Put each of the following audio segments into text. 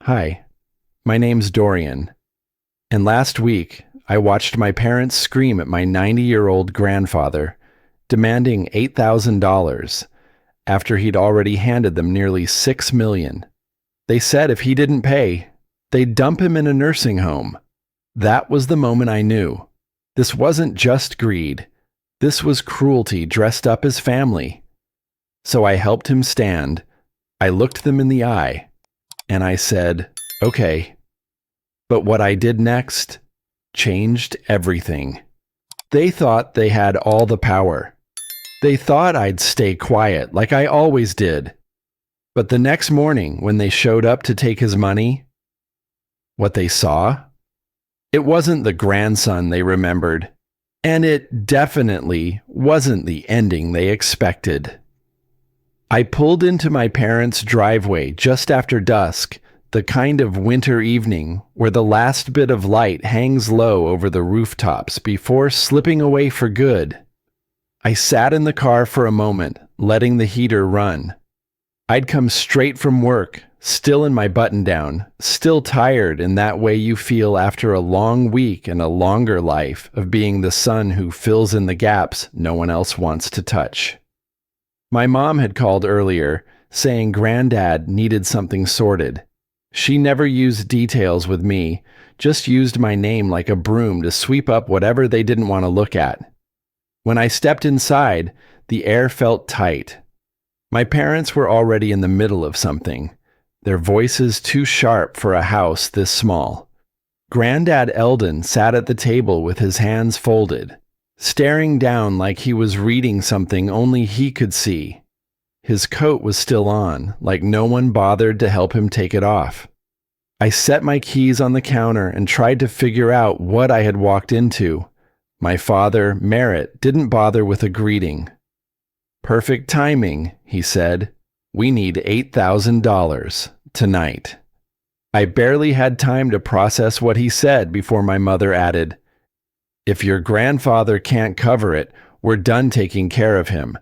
Hi, my name's Dorian, and last week I watched my parents scream at my 90-year-old grandfather, demanding $8,000 after he'd already handed them nearly $6 million. They said if he didn't pay, they'd dump him in a nursing home. That was the moment I knew. This wasn't just greed. This was cruelty dressed up as family. So I helped him stand. I looked them in the eye, and I said, okay. But what I did next changed everything. They thought they had all the power. They thought I'd stay quiet like I always did. But the next morning, when they showed up to take his money, what they saw? It wasn't the grandson they remembered, and it definitely wasn't the ending they expected. I pulled into my parents' driveway just after dusk, the kind of winter evening where the last bit of light hangs low over the rooftops before slipping away for good. I sat in the car for a moment, letting the heater run. I'd come straight from work, still in my button-down, still tired in that way you feel after a long week and a longer life of being the son who fills in the gaps no one else wants to touch. My mom had called earlier, saying Granddad needed something sorted. She never used details with me, just used my name like a broom to sweep up whatever they didn't want to look at. When I stepped inside, the air felt tight. My parents were already in the middle of something, their voices too sharp for a house this small. Granddad Eldon sat at the table with his hands folded, staring down like he was reading something only he could see. His coat was still on, like no one bothered to help him take it off. I set my keys on the counter and tried to figure out what I had walked into. My father, Merritt, didn't bother with a greeting. "Perfect timing," he said. "We need $8,000 tonight." I barely had time to process what he said before my mother added, "If your grandfather can't cover it, we're done taking care of him.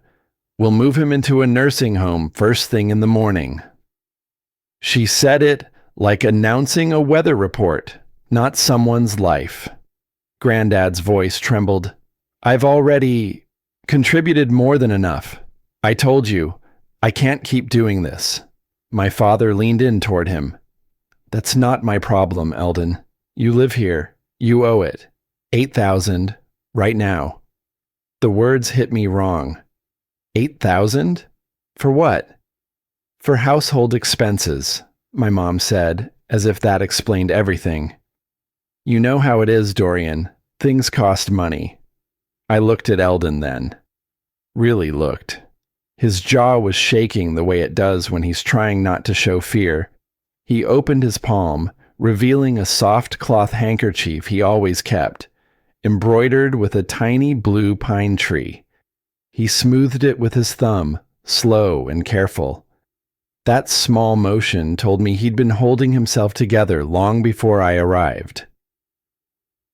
We'll move him into a nursing home first thing in the morning." She said it like announcing a weather report, not someone's life. Granddad's voice trembled. "I've already contributed more than enough. I told you, I can't keep doing this." My father leaned in toward him. "That's not my problem, Eldon. You live here. You owe it. 8,000 right now." The words hit me wrong. 8,000? For what? "For household expenses," my mom said, as if that explained everything. "You know how it is, Dorian. Things cost money." I looked at Eldon then. Really looked. His jaw was shaking the way it does when he's trying not to show fear. He opened his palm, revealing a soft cloth handkerchief he always kept, embroidered with a tiny blue pine tree. He smoothed it with his thumb, slow and careful. That small motion told me he'd been holding himself together long before I arrived.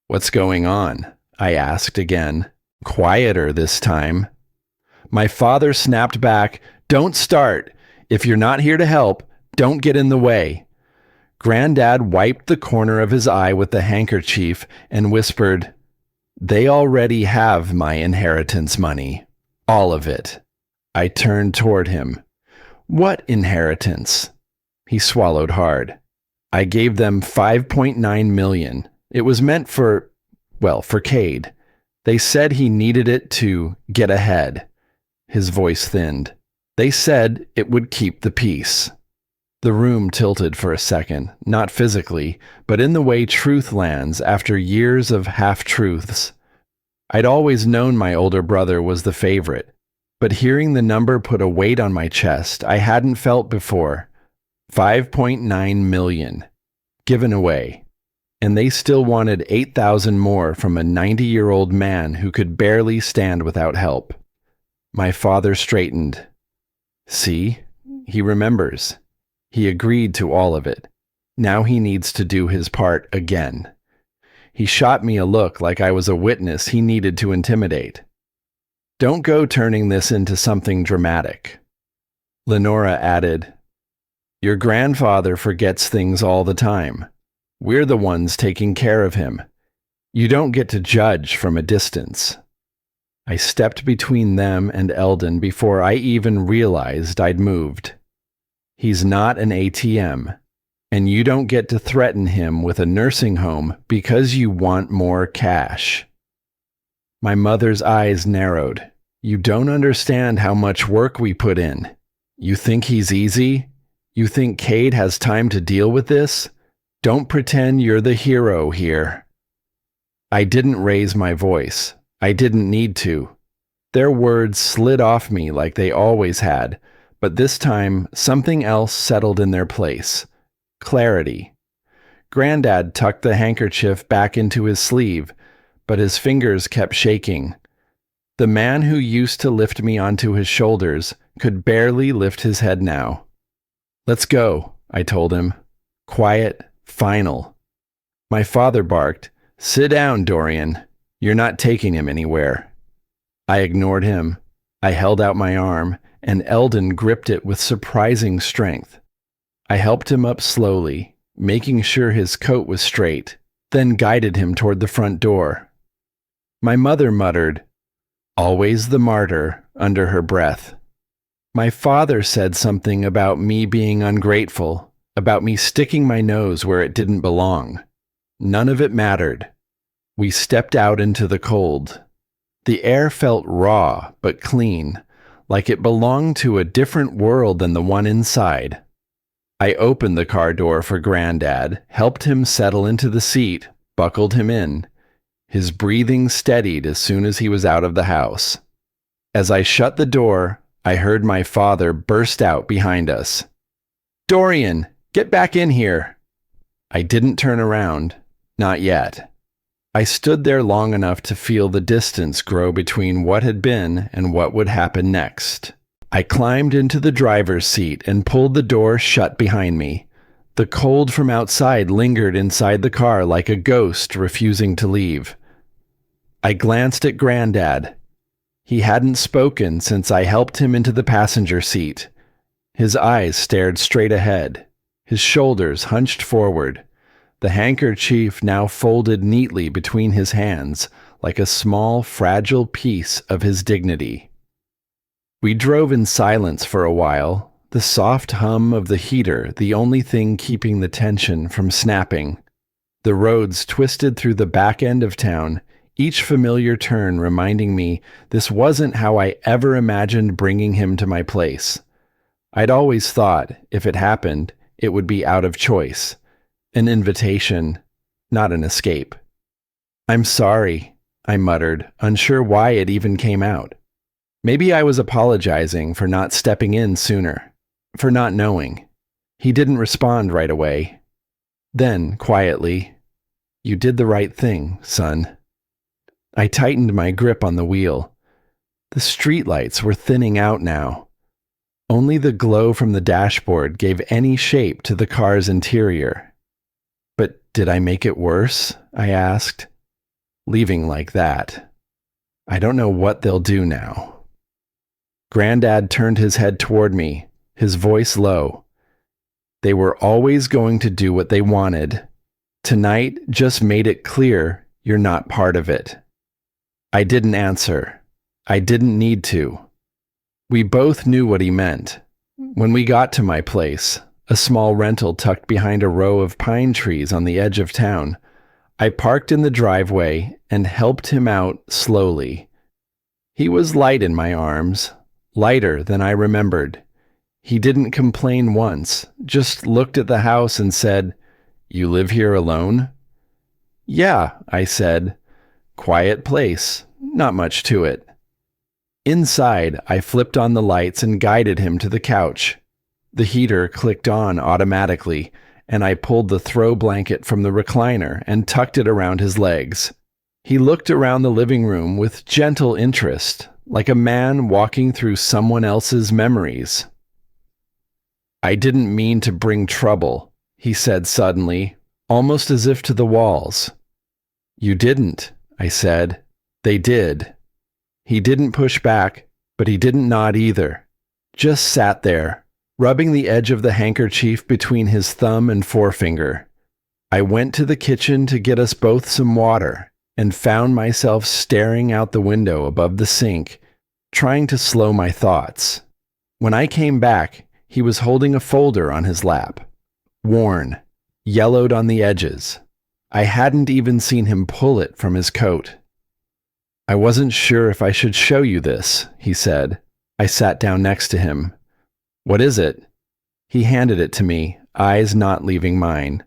"What's going on?" I asked again, quieter this time. My father snapped back, "Don't start. If you're not here to help, don't get in the way." Granddad wiped the corner of his eye with the handkerchief and whispered, "They already have my inheritance money. All of it." I turned toward him. "What inheritance?" He swallowed hard. "I gave them $5.9 million. It was meant for Cade. They said he needed it to get ahead." His voice thinned. "They said it would keep the peace." The room tilted for a second, not physically, but in the way truth lands after years of half-truths. I'd always known my older brother was the favorite, but hearing the number put a weight on my chest I hadn't felt before. 5.9 million. Given away. And they still wanted 8,000 more from a 90-year-old man who could barely stand without help. My father straightened. "See? He remembers. He agreed to all of it. Now he needs to do his part again." He shot me a look like I was a witness he needed to intimidate. "Don't go turning this into something dramatic." Lenora added, Your grandfather forgets things all the time. We're the ones taking care of him. You don't get to judge from a distance." I stepped between them and Eldon before I even realized I'd moved. He's not an ATM, and you don't get to threaten him with a nursing home because you want more cash. My mother's eyes narrowed. "You don't understand how much work we put in. You think he's easy? You think Cade has time to deal with this? Don't pretend you're the hero here." I didn't raise my voice. I didn't need to. Their words slid off me like they always had, but this time something else settled in their place. Clarity. Granddad tucked the handkerchief back into his sleeve, but his fingers kept shaking. The man who used to lift me onto his shoulders could barely lift his head now. "Let's go," I told him. Quiet, final. My father barked, "Sit down, Dorian. You're not taking him anywhere." I ignored him. I held out my arm, and Eldon gripped it with surprising strength. I helped him up slowly, making sure his coat was straight, then guided him toward the front door. My mother muttered, "Always the martyr," under her breath. My father said something about me being ungrateful, about me sticking my nose where it didn't belong. None of it mattered. We stepped out into the cold. The air felt raw but clean, like it belonged to a different world than the one inside. I opened the car door for Granddad, helped him settle into the seat, buckled him in. His breathing steadied as soon as he was out of the house. As I shut the door, I heard my father burst out behind us. "Dorian, get back in here!" I didn't turn around. Not yet. I stood there long enough to feel the distance grow between what had been and what would happen next. I climbed into the driver's seat and pulled the door shut behind me. The cold from outside lingered inside the car like a ghost refusing to leave. I glanced at Granddad. He hadn't spoken since I helped him into the passenger seat. His eyes stared straight ahead, his shoulders hunched forward, the handkerchief now folded neatly between his hands like a small, fragile piece of his dignity. We drove in silence for a while, the soft hum of the heater the only thing keeping the tension from snapping. The roads twisted through the back end of town, each familiar turn reminding me this wasn't how I ever imagined bringing him to my place. I'd always thought, if it happened, it would be out of choice. An invitation, not an escape. "I'm sorry," I muttered, unsure why it even came out. Maybe I was apologizing for not stepping in sooner, for not knowing. He didn't respond right away. Then, quietly, "You did the right thing, son." I tightened my grip on the wheel. The streetlights were thinning out now. Only the glow from the dashboard gave any shape to the car's interior. "But did I make it worse?" I asked. "Leaving like that. I don't know what they'll do now." Granddad turned his head toward me, his voice low. "They were always going to do what they wanted. Tonight just made it clear you're not part of it." I didn't answer. I didn't need to. We both knew what he meant. When we got to my place, a small rental tucked behind a row of pine trees on the edge of town, I parked in the driveway and helped him out slowly. He was light in my arms, lighter than I remembered. He didn't complain once, just looked at the house and said, "You live here alone?" "Yeah," I said. "Quiet place, not much to it." Inside, I flipped on the lights and guided him to the couch. The heater clicked on automatically, and I pulled the throw blanket from the recliner and tucked it around his legs. He looked around the living room with gentle interest, like a man walking through someone else's memories. "I didn't mean to bring trouble," he said suddenly, almost as if to the walls. "You didn't," I said. "They did." He didn't push back, but he didn't nod either. Just sat there, rubbing the edge of the handkerchief between his thumb and forefinger. I went to the kitchen to get us both some water and found myself staring out the window above the sink, trying to slow my thoughts. When I came back, he was holding a folder on his lap, worn, yellowed on the edges. I hadn't even seen him pull it from his coat. "I wasn't sure if I should show you this," he said. I sat down next to him. "What is it?" He handed it to me, eyes not leaving mine.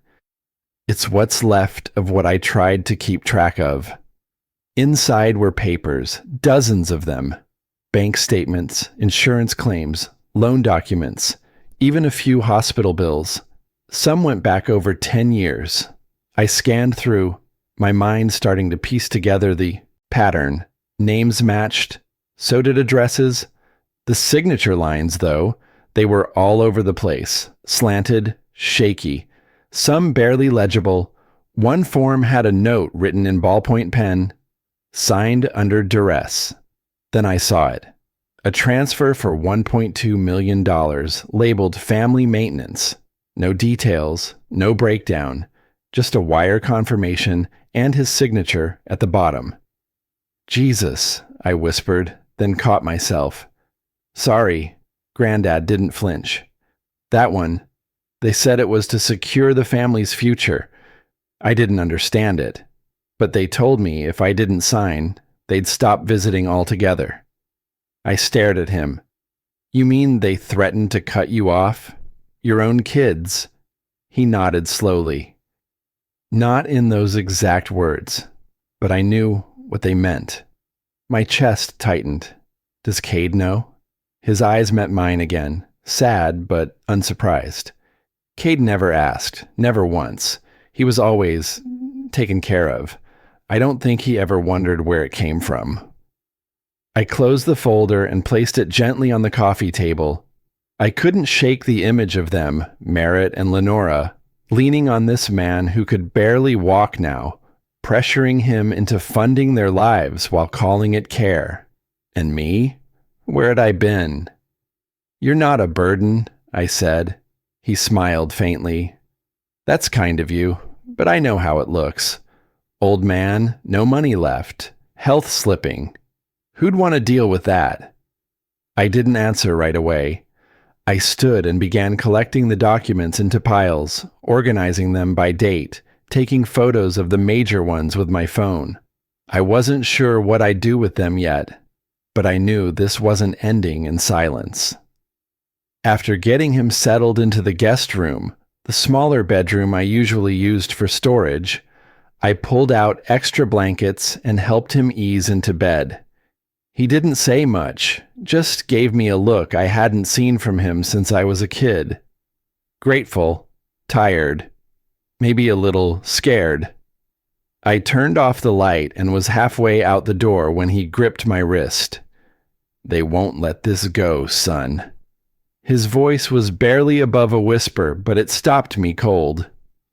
"It's what's left of what I tried to keep track of." Inside were papers, dozens of them. Bank statements, insurance claims, loan documents, even a few hospital bills. Some went back over 10 years. I scanned through, my mind starting to piece together the pattern. Names matched, so did addresses. The signature lines, though, they were all over the place, slanted, shaky, some barely legible. One form had a note written in ballpoint pen, signed under duress. Then I saw it. A transfer for $1.2 million, labeled family maintenance. No details, no breakdown, just a wire confirmation and his signature at the bottom. "Jesus," I whispered, then caught myself. "Sorry." Granddad didn't flinch. "That one, they said it was to secure the family's future." I didn't understand it, but they told me if I didn't sign, they'd stop visiting altogether. I stared at him. "You mean they threatened to cut you off? Your own kids?" He nodded slowly. Not in those exact words, but I knew what they meant. My chest tightened. "Does Cade know?" His eyes met mine again, sad but unsurprised. Cade never asked, never once. He was always taken care of. I don't think he ever wondered where it came from. I closed the folder and placed it gently on the coffee table. I couldn't shake the image of them, Merritt and Lenora, leaning on this man who could barely walk now, pressuring him into funding their lives while calling it care. And me? Where had I been? "You're not a burden," I said. He smiled faintly. "That's kind of you, but I know how it looks. Old man, no money left, health slipping. Who'd want to deal with that?" I didn't answer right away. I stood and began collecting the documents into piles, organizing them by date, taking photos of the major ones with my phone. I wasn't sure what I'd do with them yet, but I knew this wasn't ending in silence. After getting him settled into the guest room, the smaller bedroom I usually used for storage, I pulled out extra blankets and helped him ease into bed. He didn't say much, just gave me a look I hadn't seen from him since I was a kid. Grateful, tired, maybe a little scared. I turned off the light and was halfway out the door when he gripped my wrist. "They won't let this go, son." His voice was barely above a whisper, but it stopped me cold.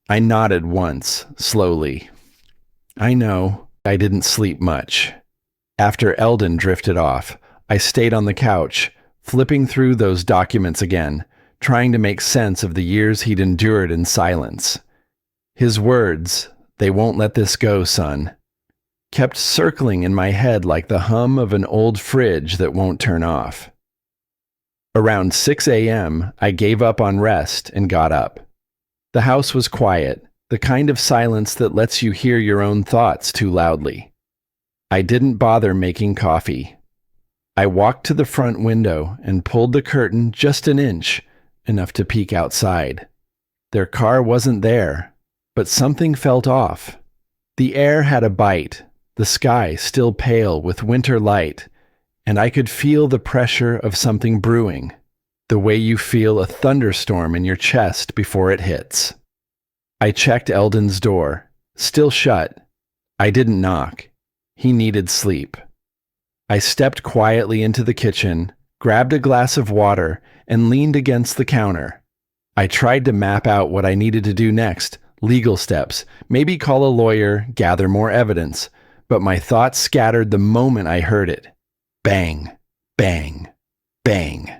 I nodded once, slowly. I know, I didn't sleep much. After Eldon drifted off, I stayed on the couch, flipping through those documents again, trying to make sense of the years he'd endured in silence. His words, "They won't let this go, son," kept circling in my head like the hum of an old fridge that won't turn off. Around 6 a.m., I gave up on rest and got up. The house was quiet, the kind of silence that lets you hear your own thoughts too loudly. I didn't bother making coffee. I walked to the front window and pulled the curtain just an inch, enough to peek outside. Their car wasn't there, but something felt off. The air had a bite, the sky still pale with winter light, and I could feel the pressure of something brewing, the way you feel a thunderstorm in your chest before it hits. I checked Eldon's door, still shut. I didn't knock. He needed sleep. I stepped quietly into the kitchen, grabbed a glass of water, and leaned against the counter. I tried to map out what I needed to do next, legal steps, maybe call a lawyer, gather more evidence, but my thoughts scattered the moment I heard it. Bang, bang, bang.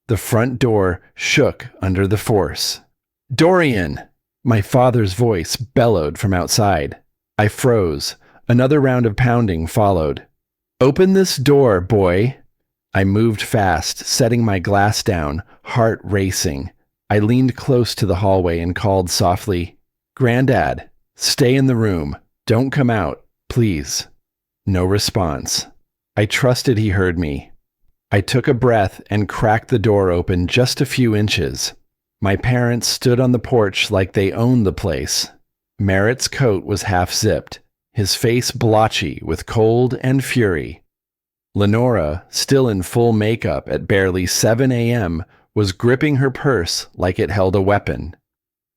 The front door shook under the force. "Dorian!" My father's voice bellowed from outside. I froze. Another round of pounding followed. "Open this door, boy." I moved fast, setting my glass down, heart racing. I leaned close to the hallway and called softly, "Granddad, stay in the room. Don't come out, please." No response. I trusted he heard me. I took a breath and cracked the door open just a few inches. My parents stood on the porch like they owned the place. Merritt's coat was half-zipped, his face blotchy with cold and fury. Lenora, still in full makeup at barely 7 a.m., was gripping her purse like it held a weapon.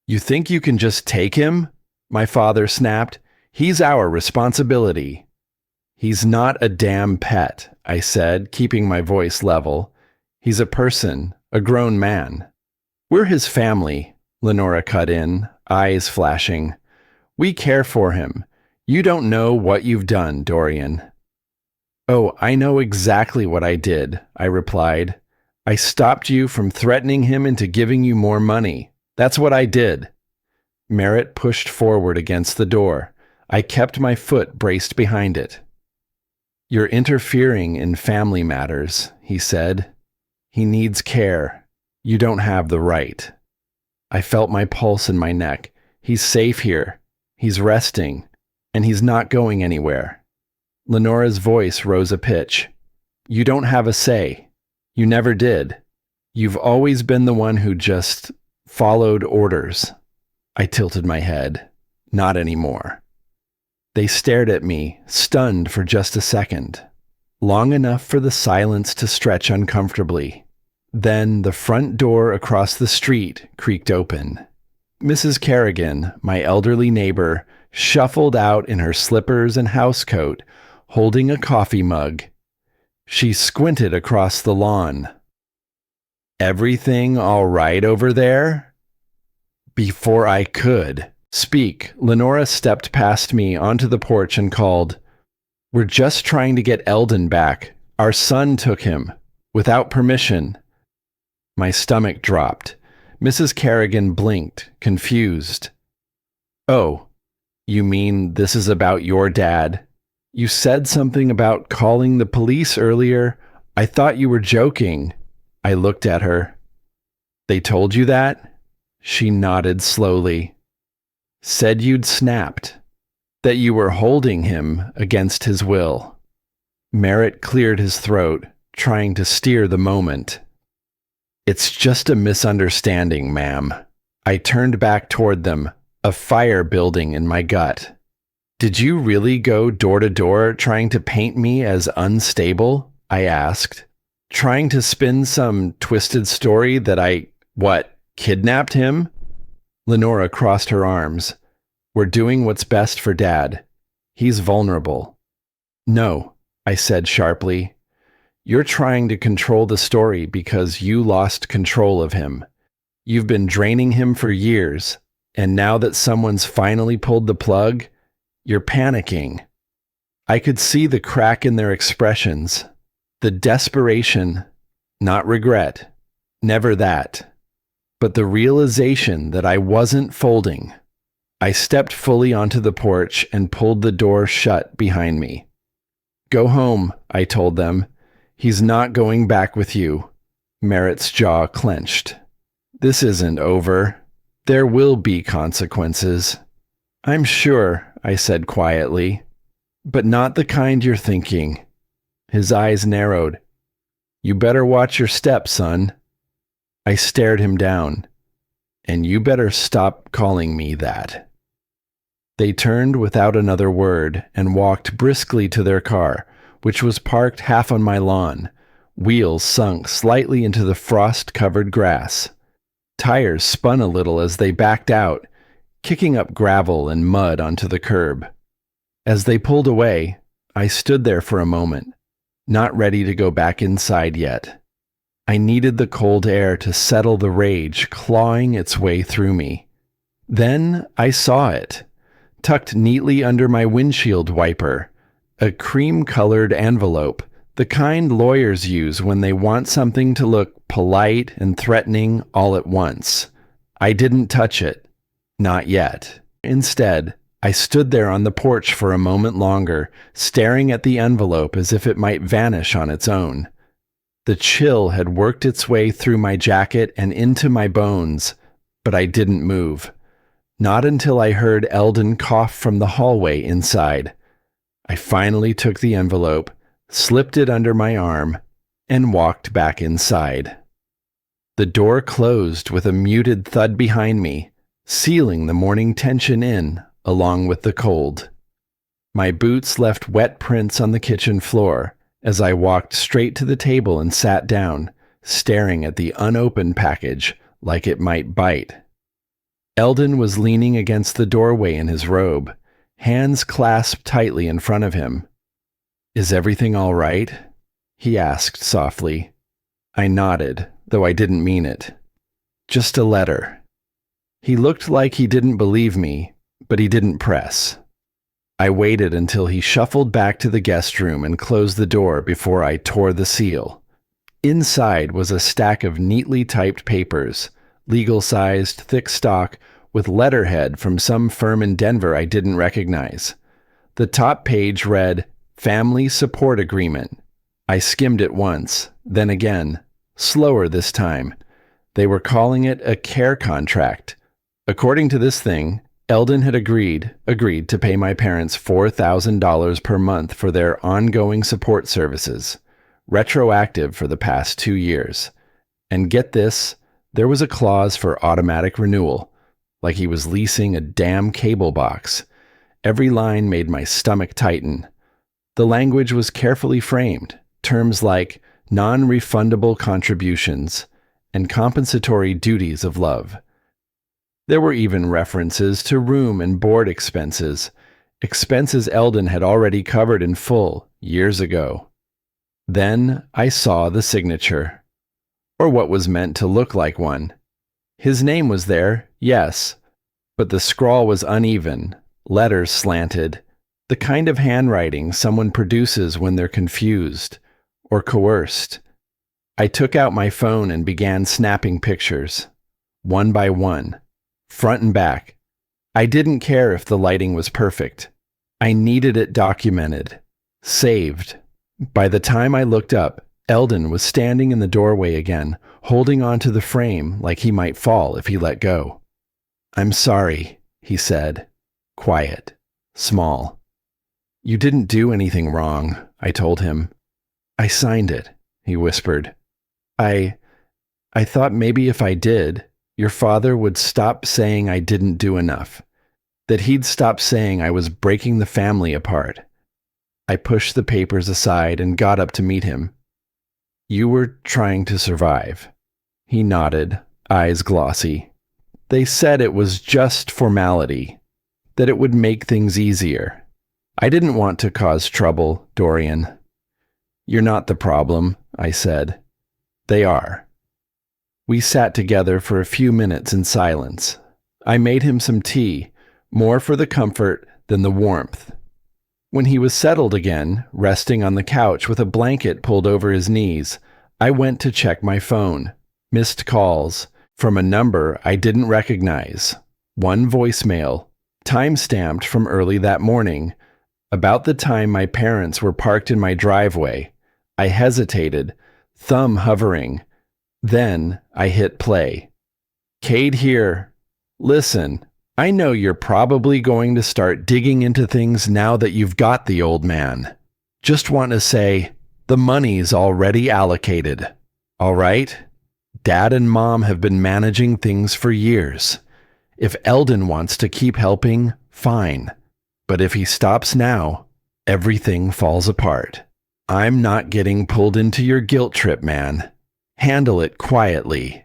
"You think you can just take him?" my father snapped. "He's our responsibility." "He's not a damn pet," I said, keeping my voice level. "He's a person, a grown man." "We're his family," Lenora cut in, eyes flashing. "We care for him. You don't know what you've done, Dorian." "Oh, I know exactly what I did," I replied. "I stopped you from threatening him into giving you more money. That's what I did." Merritt pushed forward against the door. I kept my foot braced behind it. "You're interfering in family matters," he said. "He needs care. You don't have the right." I felt my pulse in my neck. He's safe here. He's resting. And he's not going anywhere. Lenora's voice rose a pitch. "You don't have a say. You never did. You've always been the one who just followed orders." I tilted my head. "Not anymore." They stared at me, stunned for just a second. Long enough for the silence to stretch uncomfortably. Then the front door across the street creaked open. Mrs. Kerrigan, my elderly neighbor, shuffled out in her slippers and housecoat, holding a coffee mug. She squinted across the lawn. "Everything all right over there?" Before I could speak, Lenora stepped past me onto the porch and called, "We're just trying to get Eldon back. Our son took him, without permission." My stomach dropped. Mrs. Kerrigan blinked, confused. "Oh, you mean this is about your dad? You said something about calling the police earlier. I thought you were joking." I looked at her. "They told you that?" She nodded slowly. "Said you'd snapped. That you were holding him against his will." Merritt cleared his throat, trying to steer the moment. "It's just a misunderstanding, ma'am." I turned back toward them, a fire building in my gut. "Did you really go door to door trying to paint me as unstable?" I asked. "Trying to spin some twisted story that I, kidnapped him?" Lenora crossed her arms. "We're doing what's best for Dad. He's vulnerable." "No," I said sharply. "You're trying to control the story because you lost control of him. You've been draining him for years, and now that someone's finally pulled the plug, you're panicking." I could see the crack in their expressions. The desperation, not regret, never that. But the realization that I wasn't folding. I stepped fully onto the porch and pulled the door shut behind me. "Go home," I told them. "He's not going back with you." Merritt's jaw clenched. "This isn't over. There will be consequences." "I'm sure," I said quietly. "But not the kind you're thinking." His eyes narrowed. "You better watch your step, son." I stared him down. "And you better stop calling me that." They turned without another word and walked briskly to their car, which was parked half on my lawn, wheels sunk slightly into the frost-covered grass. Tires spun a little as they backed out, kicking up gravel and mud onto the curb. As they pulled away, I stood there for a moment, not ready to go back inside yet. I needed the cold air to settle the rage clawing its way through me. Then I saw it, tucked neatly under my windshield wiper, a cream-colored envelope The kind lawyers use when they want something to look polite and threatening all at once. I didn't touch it. Not yet. Instead, I stood there on the porch for a moment longer, staring at the envelope as if it might vanish on its own. The chill had worked its way through my jacket and into my bones, but I didn't move. Not until I heard Eldon cough from the hallway inside. I finally took the envelope, slipped it under my arm, and walked back inside. The door closed with a muted thud behind me, sealing the morning tension in along with the cold. My boots left wet prints on the kitchen floor as I walked straight to the table and sat down, staring at the unopened package like it might bite. Eldon was leaning against the doorway in his robe, hands clasped tightly in front of him. "Is everything all right?" he asked softly. I nodded, though I didn't mean it. "Just a letter." He looked like he didn't believe me, but he didn't press. I waited until he shuffled back to the guest room and closed the door before I tore the seal. Inside was a stack of neatly typed papers, legal-sized, thick stock, with letterhead from some firm in Denver I didn't recognize. The top page read, "Family Support Agreement." I skimmed it once, then again, slower this time. They were calling it a care contract. According to this thing, Eldon had agreed to pay my parents $4,000 per month for their ongoing support services, retroactive for the past 2 years. And get this, there was a clause for automatic renewal, like he was leasing a damn cable box. Every line made my stomach tighten. The language was carefully framed, terms like non-refundable contributions and compensatory duties of love. There were even references to room and board expenses Eldon had already covered in full years ago. Then I saw the signature, or what was meant to look like one. His name was there, yes, but the scrawl was uneven, letters slanted, the kind of handwriting someone produces when they're confused or coerced. I took out my phone and began snapping pictures, one by one, front and back. I didn't care if the lighting was perfect. I needed it documented, saved. By the time I looked up, Eldon was standing in the doorway again, holding onto the frame like he might fall if he let go. "I'm sorry," he said, quiet, small. "You didn't do anything wrong," I told him. "I signed it," he whispered. I thought maybe if I did, your father would stop saying I didn't do enough, that he'd stop saying I was breaking the family apart." I pushed the papers aside and got up to meet him. "You were trying to survive." He nodded, eyes glossy. "They said it was just formality, that it would make things easier. I didn't want to cause trouble, Dorian." "You're not the problem," I said. "They are." We sat together for a few minutes in silence. I made him some tea, more for the comfort than the warmth. When he was settled again, resting on the couch with a blanket pulled over his knees, I went to check my phone. Missed calls from a number I didn't recognize. One voicemail, time-stamped from early that morning, about the time my parents were parked in my driveway. I hesitated, thumb hovering. Then I hit play. "Cade here. Listen, I know you're probably going to start digging into things now that you've got the old man. Just want to say, the money's already allocated. All right? Dad and Mom have been managing things for years. If Eldon wants to keep helping, fine. But if he stops now, everything falls apart. I'm not getting pulled into your guilt trip, man. Handle it quietly."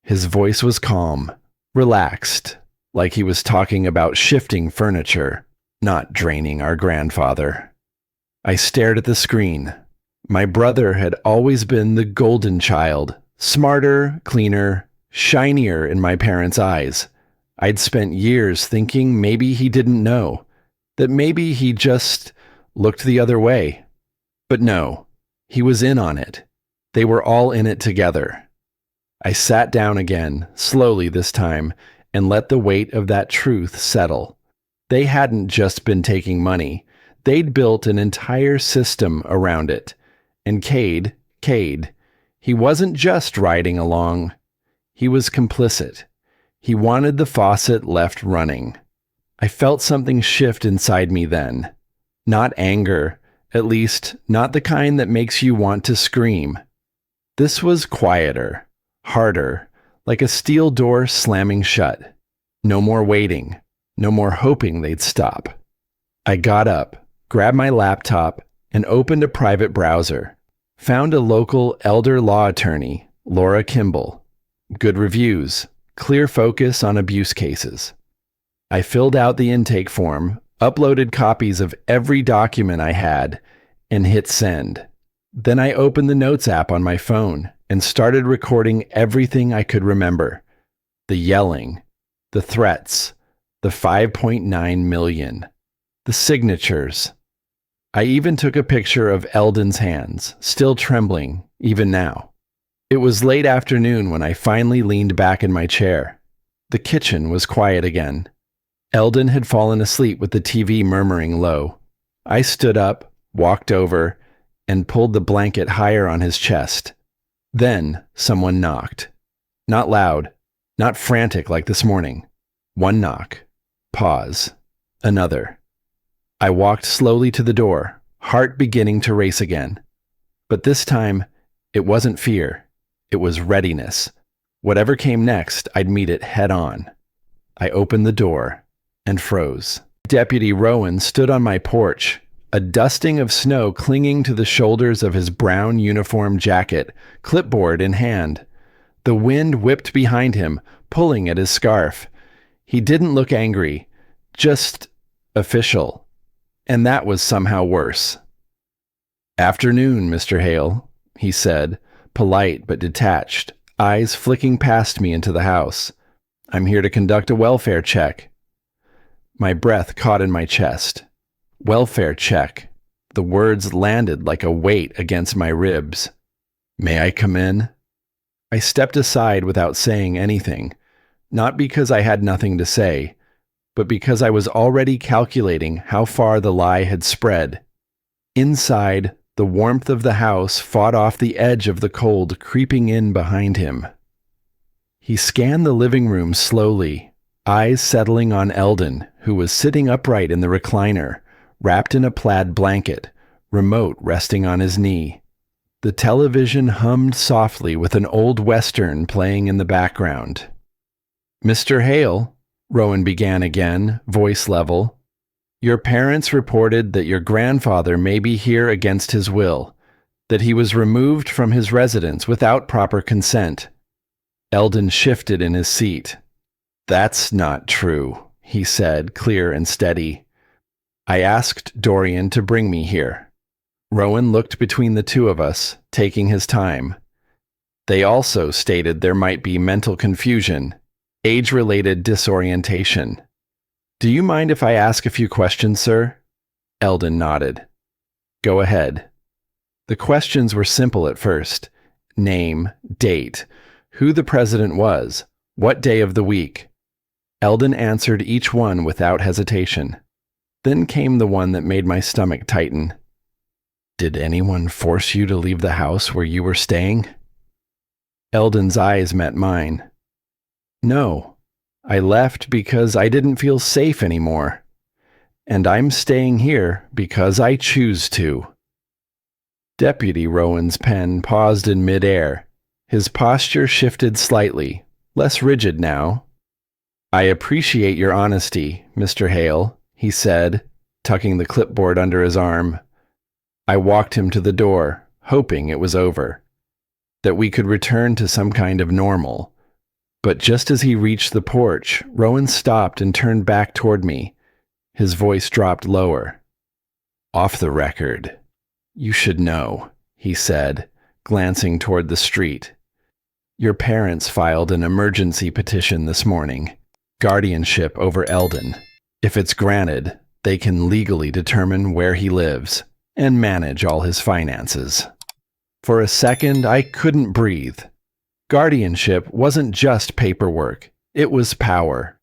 His voice was calm, relaxed, like he was talking about shifting furniture, not draining our grandfather. I stared at the screen. My brother had always been the golden child, smarter, cleaner, shinier in my parents' eyes. I'd spent years thinking maybe he didn't know, that maybe he just looked the other way. But no, He was in on it. They were all in it together. I sat down again, slowly this time, and let the weight of that truth settle. They hadn't just been taking money. They'd built an entire system around it. And Cade, he wasn't just riding along. He was complicit. He wanted the faucet left running. I felt something shift inside me then. Not anger, at least not the kind that makes you want to scream. This was quieter, harder, like a steel door slamming shut. No more waiting, no more hoping they'd stop. I got up, grabbed my laptop, and opened a private browser. Found a local elder law attorney, Laura Kimball. Good reviews, clear focus on abuse cases. I filled out the intake form, uploaded copies of every document I had, and hit send. Then I opened the Notes app on my phone and started recording everything I could remember. The yelling, the threats, the 5.9 million, the signatures. I even took a picture of Eldon's hands, still trembling, even now. It was late afternoon when I finally leaned back in my chair. The kitchen was quiet again. Eldon had fallen asleep with the TV murmuring low. I stood up, walked over, and pulled the blanket higher on his chest. Then someone knocked. Not loud, not frantic like this morning. One knock. Pause. Another. I walked slowly to the door, heart beginning to race again. But this time, it wasn't fear. It was readiness. Whatever came next, I'd meet it head on. I opened the door and froze. Deputy Rowan stood on my porch, a dusting of snow clinging to the shoulders of his brown uniform jacket, clipboard in hand. The wind whipped behind him, pulling at his scarf. He didn't look angry, just official. And that was somehow worse. "Afternoon, Mr. Hale," he said, polite but detached, eyes flicking past me into the house. "I'm here to conduct a welfare check." My breath caught in my chest. Welfare check. The words landed like a weight against my ribs. "May I come in?" I stepped aside without saying anything, not because I had nothing to say, but because I was already calculating how far the lie had spread. Inside, the warmth of the house fought off the edge of the cold creeping in behind him. He scanned the living room slowly, eyes settling on Eldon, who was sitting upright in the recliner, wrapped in a plaid blanket, remote resting on his knee. The television hummed softly with an old western playing in the background. "Mr. Hale," Rowan began again, voice level, "your parents reported that your grandfather may be here against his will, that he was removed from his residence without proper consent." Eldon shifted in his seat. "That's not true," he said, clear and steady. "I asked Dorian to bring me here." Rowan looked between the two of us, taking his time. "They also stated there might be mental confusion, age-related disorientation. Do you mind if I ask a few questions, sir?" Eldon nodded. "Go ahead." The questions were simple at first. Name, date, who the president was, what day of the week. Eldon answered each one without hesitation. Then came the one that made my stomach tighten. "Did anyone force you to leave the house where you were staying?" Eldon's eyes met mine. "No, I left because I didn't feel safe anymore. And I'm staying here because I choose to." Deputy Rowan's pen paused in midair. His posture shifted slightly, less rigid now. "I appreciate your honesty, Mr. Hale," he said, tucking the clipboard under his arm. I walked him to the door, hoping it was over, that we could return to some kind of normal. But just as he reached the porch, Rowan stopped and turned back toward me. His voice dropped lower. "Off the record, you should know," he said, glancing toward the street. "Your parents filed an emergency petition this morning. Guardianship over Eldon. If it's granted, they can legally determine where he lives and manage all his finances." For a second, I couldn't breathe. Guardianship wasn't just paperwork. It was power.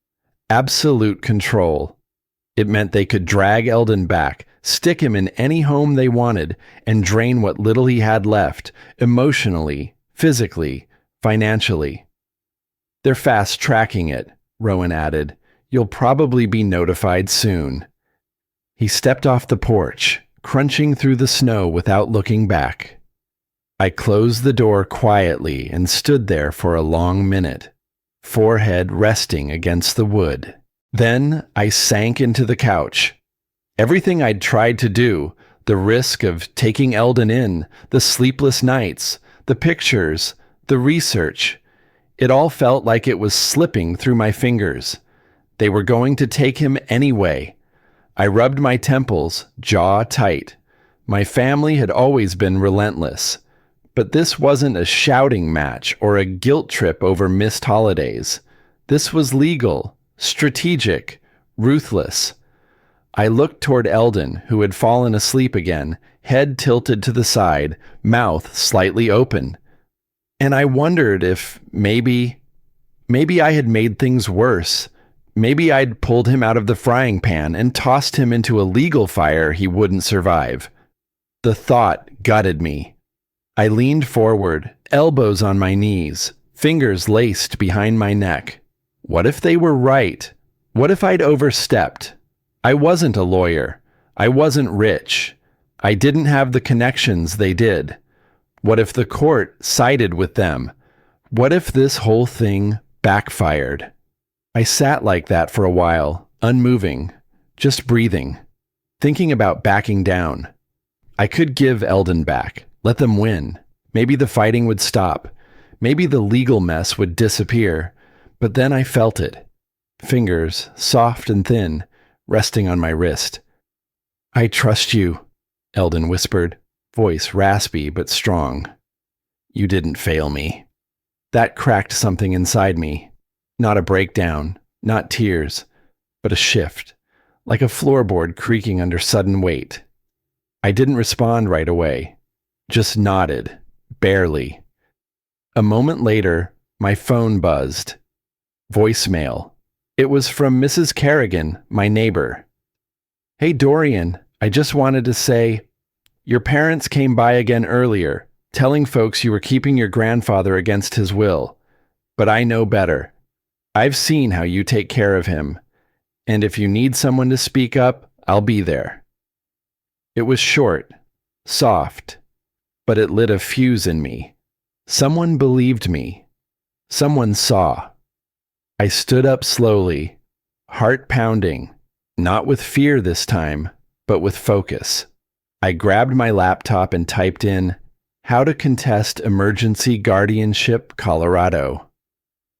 Absolute control. It meant they could drag Eldon back, stick him in any home they wanted, and drain what little he had left, emotionally, physically, financially. "They're fast-tracking it," Rowan added. "You'll probably be notified soon." He stepped off the porch, crunching through the snow without looking back. I closed the door quietly and stood there for a long minute, forehead resting against the wood. Then I sank into the couch. Everything I'd tried to do, the risk of taking Eldon in, the sleepless nights, the pictures, the research, it all felt like it was slipping through my fingers. They were going to take him anyway. I rubbed my temples, jaw tight. My family had always been relentless. But this wasn't a shouting match or a guilt trip over missed holidays. This was legal, strategic, ruthless. I looked toward Eldon, who had fallen asleep again, head tilted to the side, mouth slightly open. And I wondered if maybe I had made things worse. Maybe I'd pulled him out of the frying pan and tossed him into a legal fire he wouldn't survive. The thought gutted me. I leaned forward, elbows on my knees, fingers laced behind my neck. What if they were right? What if I'd overstepped? I wasn't a lawyer. I wasn't rich. I didn't have the connections they did. What if the court sided with them? What if this whole thing backfired? I sat like that for a while, unmoving, just breathing, thinking about backing down. I could give Eldon back. Let them win. Maybe the fighting would stop. Maybe the legal mess would disappear. But then I felt it. Fingers, soft and thin, resting on my wrist. "I trust you," Eldon whispered, voice raspy but strong. "You didn't fail me." That cracked something inside me. Not a breakdown, not tears, but a shift, like a floorboard creaking under sudden weight. I didn't respond right away. Just nodded, barely. A moment later, my phone buzzed. Voicemail. It was from Mrs. Kerrigan, my neighbor. "Hey Dorian, I just wanted to say, your parents came by again earlier, telling folks you were keeping your grandfather against his will. But I know better. I've seen how you take care of him. And if you need someone to speak up, I'll be there." It was short, soft, but it lit a fuse in me. Someone believed me. Someone saw. I stood up slowly, heart pounding, not with fear this time, but with focus. I grabbed my laptop and typed in, "How to contest emergency guardianship, Colorado."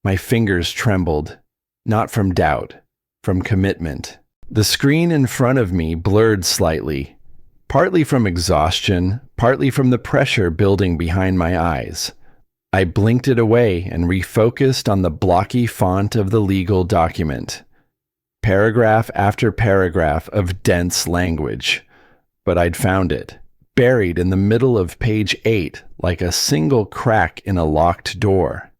My fingers trembled, not from doubt, from commitment. The screen in front of me blurred slightly, partly from exhaustion, partly from the pressure building behind my eyes. I blinked it away and refocused on the blocky font of the legal document. Paragraph after paragraph of dense language. But I'd found it, buried in the middle of page 8 like a single crack in a locked door.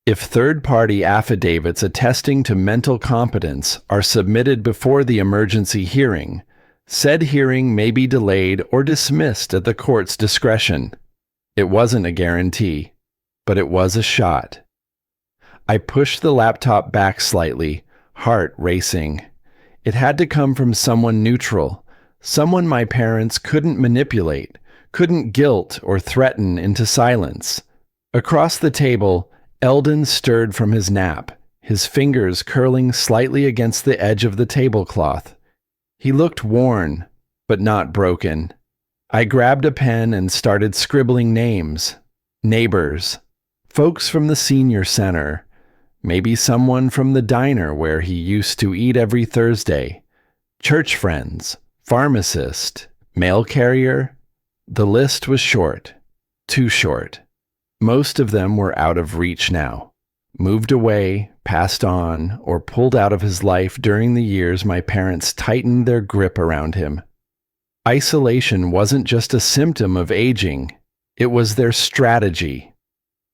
If third-party affidavits attesting to mental competence are submitted before the emergency hearing, said hearing may be delayed or dismissed at the court's discretion. It wasn't a guarantee, but it was a shot. I pushed the laptop back slightly, heart racing. It had to come from someone neutral, someone my parents couldn't manipulate, couldn't guilt or threaten into silence. Across the table, Eldon stirred from his nap, his fingers curling slightly against the edge of the tablecloth. He looked worn, but not broken. I grabbed a pen and started scribbling names, neighbors, folks from the senior center, maybe someone from the diner where he used to eat every Thursday, church friends, pharmacist, mail carrier. The list was short, too short. Most of them were out of reach now, moved away, passed on, or pulled out of his life during the years my parents tightened their grip around him. Isolation wasn't just a symptom of aging, It was their strategy.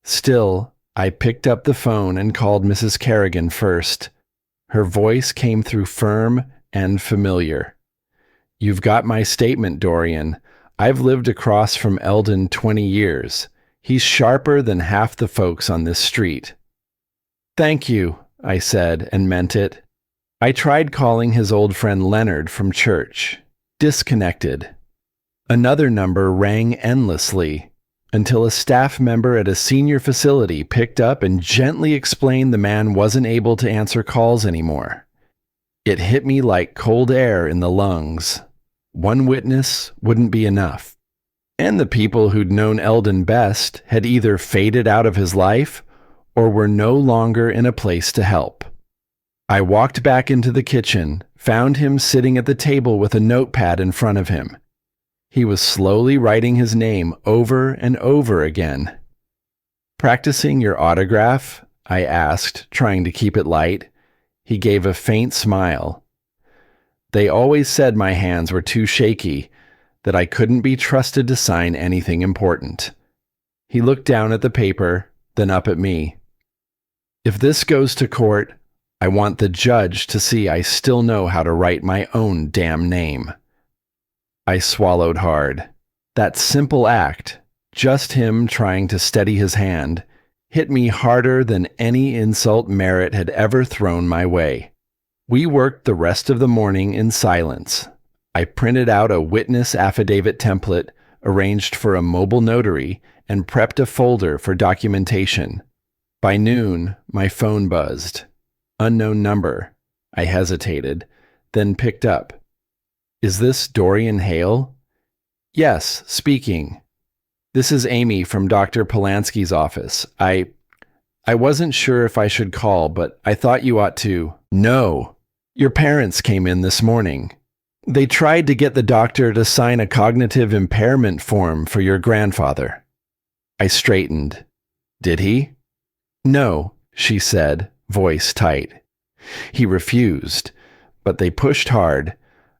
Still, I picked up the phone and called Mrs. Kerrigan first. Her voice came through firm and familiar. "You've got my statement, Dorian. I've lived across from Eldon 20 years. He's sharper than half the folks on this street." "Thank you," I said, and meant it. I tried calling his old friend Leonard from church. Disconnected. Another number rang endlessly, until a staff member at a senior facility picked up and gently explained the man wasn't able to answer calls anymore. It hit me like cold air in the lungs. One witness wouldn't be enough. And the people who'd known Eldon best had either faded out of his life or were no longer in a place to help. I walked back into the kitchen, found him sitting at the table with a notepad in front of him. He was slowly writing his name over and over again. "Practicing your autograph?" I asked, trying to keep it light. He gave a faint smile. "They always said my hands were too shaky, that I couldn't be trusted to sign anything important." He looked down at the paper, then up at me. "If this goes to court, I want the judge to see I still know how to write my own damn name." I swallowed hard. That simple act, just him trying to steady his hand, hit me harder than any insult Merritt had ever thrown my way. We worked the rest of the morning in silence. I printed out a witness affidavit template, arranged for a mobile notary, and prepped a folder for documentation. By noon, my phone buzzed. Unknown number. I hesitated, then picked up. "Is this Dorian Hale?" "Yes, speaking. This is Amy from Dr. Polanski's office. I wasn't sure if I should call, but I thought you ought to." "No. Your parents came in this morning. They tried to get the doctor to sign a cognitive impairment form for your grandfather." I straightened. "Did he?" "No," she said, voice tight. "He refused, but they pushed hard.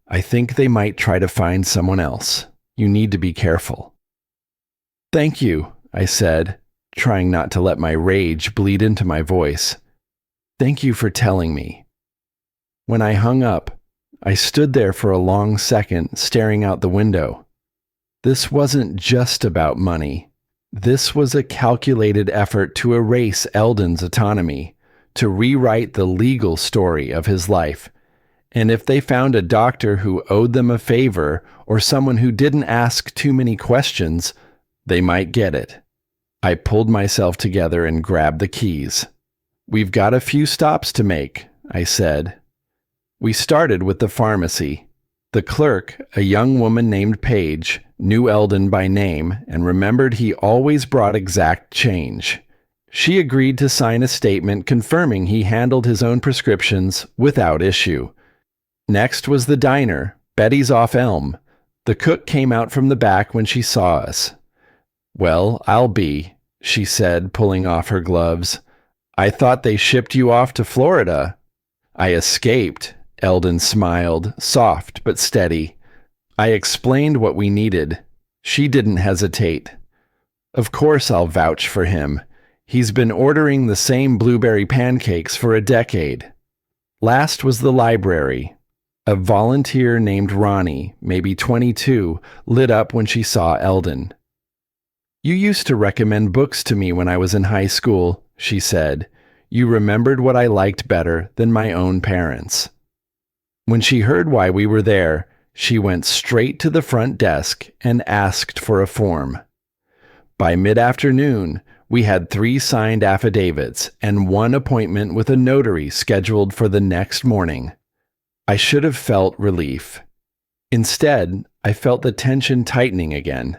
I think they might try to find someone else. You need to be careful." "Thank you," I said, trying not to let my rage bleed into my voice. "Thank you for telling me." When I hung up, I stood there for a long second, staring out the window. This wasn't just about money. This was a calculated effort to erase Eldon's autonomy, to rewrite the legal story of his life. And if they found a doctor who owed them a favor or someone who didn't ask too many questions, they might get it. I pulled myself together and grabbed the keys. "We've got a few stops to make," I said. We started with the pharmacy. The clerk, a young woman named Paige, knew Eldon by name and remembered he always brought exact change. She agreed to sign a statement confirming he handled his own prescriptions without issue. Next was the diner, Betty's off Elm. The cook came out from the back when she saw us. "Well, I'll be," she said, pulling off her gloves. "I thought they shipped you off to Florida." "I escaped," Eldon smiled, soft but steady. I explained what we needed. She didn't hesitate. "Of course I'll vouch for him. He's been ordering the same blueberry pancakes for a decade." Last was the library. A volunteer named Ronnie, maybe 22, lit up when she saw Eldon. "You used to recommend books to me when I was in high school," she said. "You remembered what I liked better than my own parents." When she heard why we were there, she went straight to the front desk and asked for a form. By mid-afternoon, we had 3 signed affidavits and 1 appointment with a notary scheduled for the next morning. I should have felt relief. Instead, I felt the tension tightening again.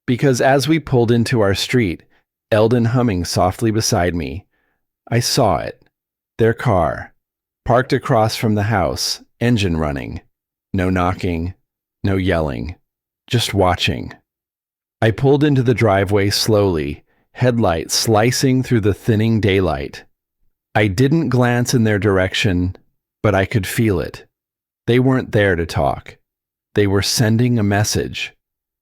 Because as we pulled into our street, Eldon humming softly beside me, I saw it. Their car, parked across from the house, engine running. No knocking, no yelling, just watching. I pulled into the driveway slowly, headlights slicing through the thinning daylight. I didn't glance in their direction, but I could feel it. They weren't there to talk. They were sending a message.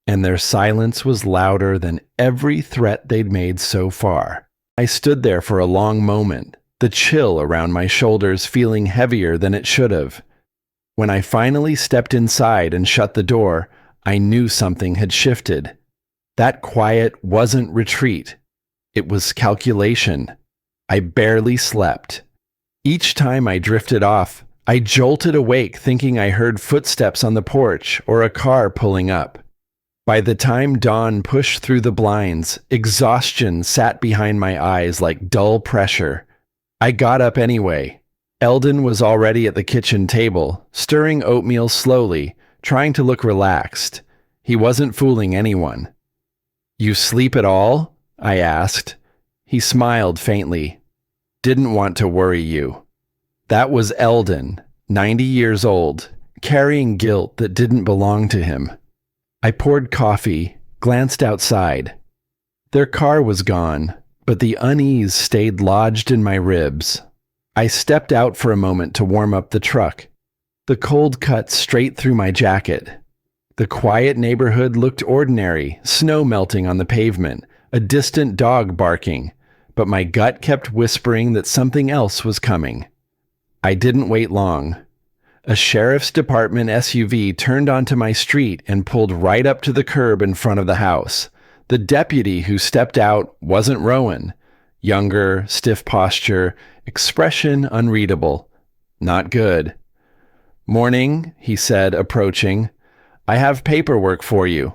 and their silence was louder than every threat they'd made so far. I stood there for a long moment, the chill around my shoulders feeling heavier than it should have. When I finally stepped inside and shut the door, I knew something had shifted. That quiet wasn't retreat. It was calculation. I barely slept. Each time I drifted off, I jolted awake thinking I heard footsteps on the porch or a car pulling up. By the time dawn pushed through the blinds, exhaustion sat behind my eyes like dull pressure. I got up anyway. Eldon was already at the kitchen table, stirring oatmeal slowly, trying to look relaxed. He wasn't fooling anyone. "You sleep at all?" I asked. He smiled faintly. "Didn't want to worry you." That was Eldon, 90 years old, carrying guilt that didn't belong to him. I poured coffee, glanced outside. Their car was gone, but the unease stayed lodged in my ribs. I stepped out for a moment to warm up the truck. The cold cut straight through my jacket. The quiet neighborhood looked ordinary, snow melting on the pavement, a distant dog barking, but my gut kept whispering that something else was coming. I didn't wait long. A sheriff's department SUV turned onto my street and pulled right up to the curb in front of the house. The deputy who stepped out wasn't Rowan. Younger, stiff posture, expression unreadable. Not good. "Morning," he said, approaching. "I have paperwork for you."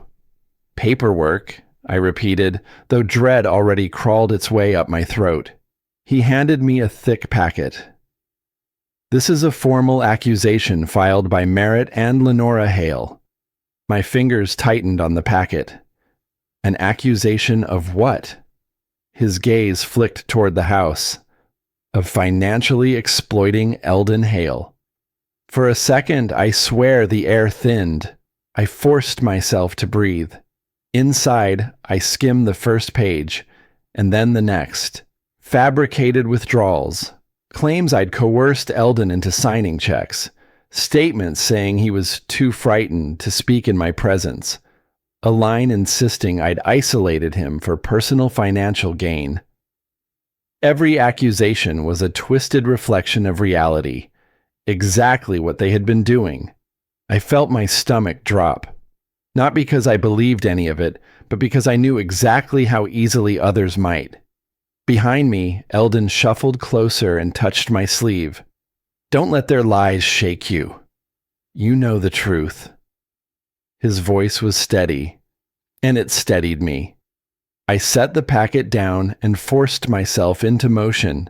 "Paperwork," I repeated, though dread already crawled its way up my throat. He handed me a thick packet. "This is a formal accusation filed by Merritt and Lenora Hale." My fingers tightened on the packet. An accusation of what? His gaze flicked toward the house. Of financially exploiting Eldon Hale. For a second, I swear the air thinned. I forced myself to breathe. Inside, I skimmed the first page, and then the next. Fabricated withdrawals. Claims I'd coerced Eldon into signing checks. Statements saying he was too frightened to speak in my presence. A line insisting I'd isolated him for personal financial gain. Every accusation was a twisted reflection of reality. Exactly what they had been doing. I felt my stomach drop. Not because I believed any of it, but because I knew exactly how easily others might. Behind me, Eldon shuffled closer and touched my sleeve. "Don't let their lies shake you. You know the truth." His voice was steady, and it steadied me. I set the packet down and forced myself into motion.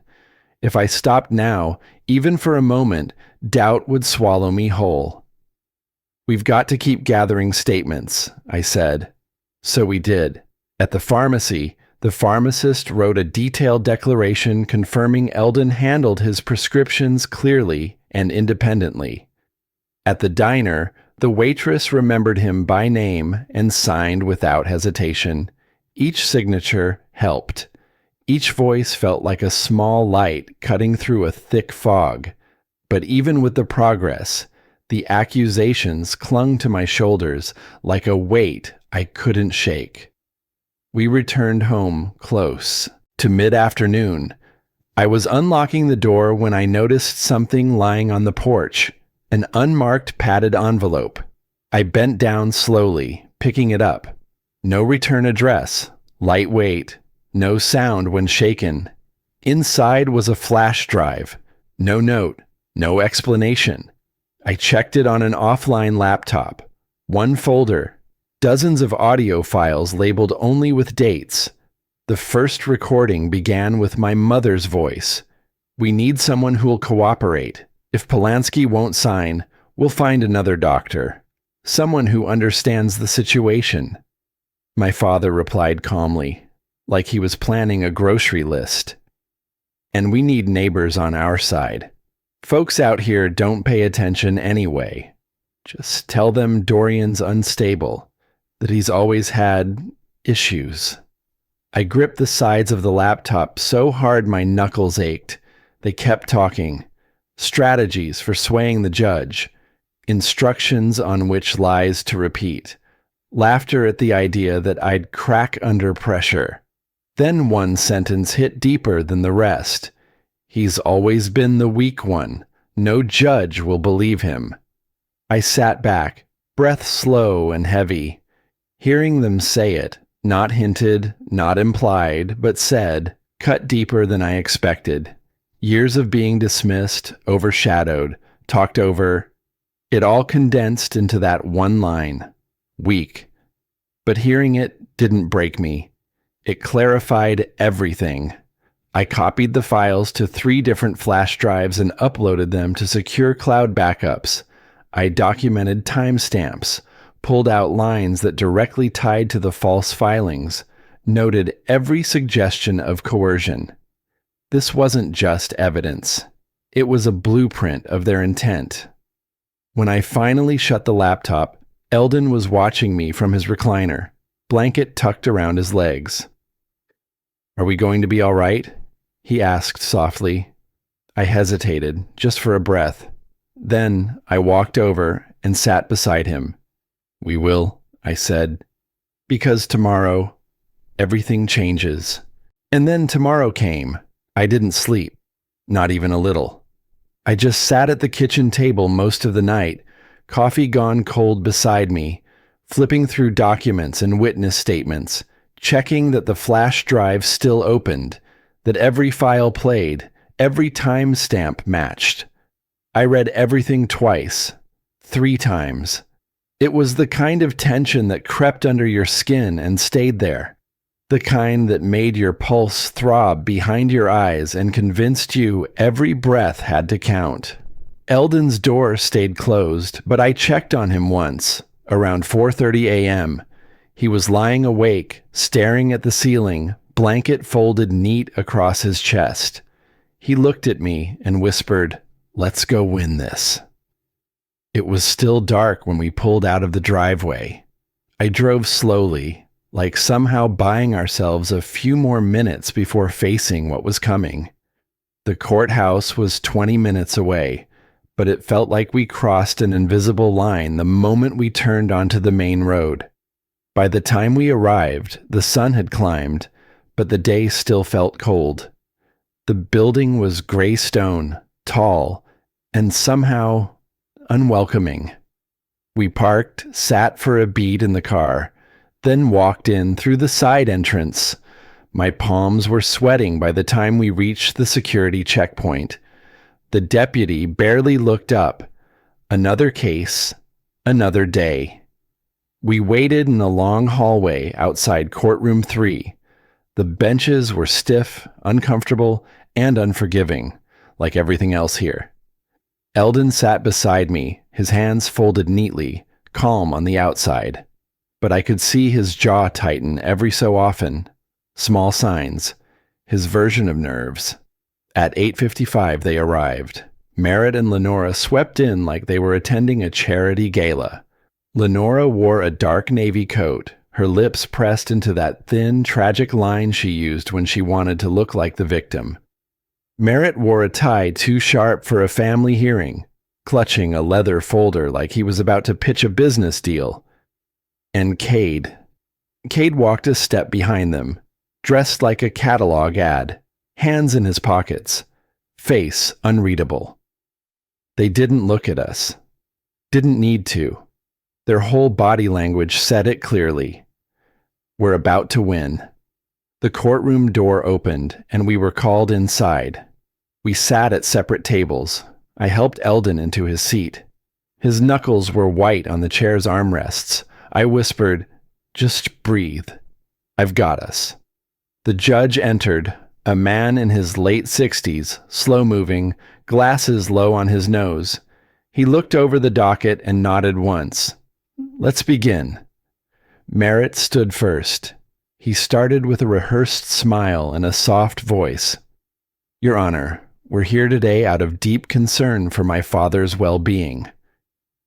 If I stopped now, even for a moment, doubt would swallow me whole. "We've got to keep gathering statements," I said. So we did. At the pharmacy, the pharmacist wrote a detailed declaration confirming Eldon handled his prescriptions clearly and independently. At the diner, the waitress remembered him by name and signed without hesitation. Each signature helped. Each voice felt like a small light cutting through a thick fog. But even with the progress, the accusations clung to my shoulders like a weight I couldn't shake. We returned home close to mid-afternoon. I was unlocking the door when I noticed something lying on the porch, an unmarked padded envelope. I bent down slowly, picking it up. No return address, lightweight, no sound when shaken. Inside was a flash drive, no note, no explanation. I checked it on an offline laptop. One folder, dozens of audio files labeled only with dates. The first recording began with my mother's voice. "We need someone who'll cooperate. If Polanski won't sign, we'll find another doctor. Someone who understands the situation." My father replied calmly, like he was planning a grocery list. "And we need neighbors on our side. Folks out here don't pay attention anyway. Just tell them Dorian's unstable, that he's always had issues." I gripped the sides of the laptop so hard my knuckles ached. They kept talking. Strategies for swaying the judge. Instructions on which lies to repeat. laughter at the idea that I'd crack under pressure. Then one sentence hit deeper than the rest. He's always been the weak one. No judge will believe him. I sat back, breath slow and heavy. Hearing them say it, not hinted, not implied, but said, cut deeper than I expected. Years of being dismissed, overshadowed, talked over. It all condensed into that one line. Weak. But hearing it didn't break me. It clarified everything. I copied the files to 3 different flash drives and uploaded them to secure cloud backups. I documented timestamps, pulled out lines that directly tied to the false filings, noted every suggestion of coercion. This wasn't just evidence. It was a blueprint of their intent. When I finally shut the laptop, Eldon was watching me from his recliner, blanket tucked around his legs. "Are we going to be all right?" he asked softly. I hesitated, just for a breath. Then I walked over and sat beside him. "We will," I said, "because tomorrow, everything changes." And then tomorrow came. I didn't sleep, not even a little. I just sat at the kitchen table most of the night, coffee gone cold beside me, flipping through documents and witness statements, checking that the flash drive still opened, that every file played, every timestamp matched. I read everything twice, 3 times. It was the kind of tension that crept under your skin and stayed there. The kind that made your pulse throb behind your eyes and convinced you every breath had to count. Eldon's door stayed closed, but I checked on him once, around 4:30 a.m. He was lying awake, staring at the ceiling, blanket folded neat across his chest. He looked at me and whispered, "Let's go win this." It was still dark when we pulled out of the driveway. I drove slowly, like somehow buying ourselves a few more minutes before facing what was coming. The courthouse was 20 minutes away, but it felt like we crossed an invisible line the moment we turned onto the main road. By the time we arrived, the sun had climbed, but the day still felt cold. The building was gray stone, tall, and somehow unwelcoming. We parked, sat for a beat in the car, then walked in through the side entrance. My palms were sweating by the time we reached the security checkpoint. The deputy barely looked up. Another case, another day. We waited in a long hallway outside courtroom 3. The benches were stiff, uncomfortable, and unforgiving, like everything else here. Eldon sat beside me, his hands folded neatly, calm on the outside. But I could see his jaw tighten every so often. Small signs. His version of nerves. At 8:55 they arrived. Merritt and Lenora swept in like they were attending a charity gala. Lenora wore a dark navy coat, her lips pressed into that thin, tragic line she used when she wanted to look like the victim. Merritt wore a tie too sharp for a family hearing, clutching a leather folder like he was about to pitch a business deal. And Cade walked a step behind them, dressed like a catalog ad, hands in his pockets, face unreadable. They didn't look at us. Didn't need to. Their whole body language said it clearly. We're about to win. The courtroom door opened, and we were called inside. We sat at separate tables. I helped Eldon into his seat. His knuckles were white on the chair's armrests. I whispered, "Just breathe. I've got us." The judge entered, a man in his late 60s, slow-moving, glasses low on his nose. He looked over the docket and nodded once. "Let's begin." Merritt stood first. He started with a rehearsed smile and a soft voice. "Your Honor, we're here today out of deep concern for my father's well-being."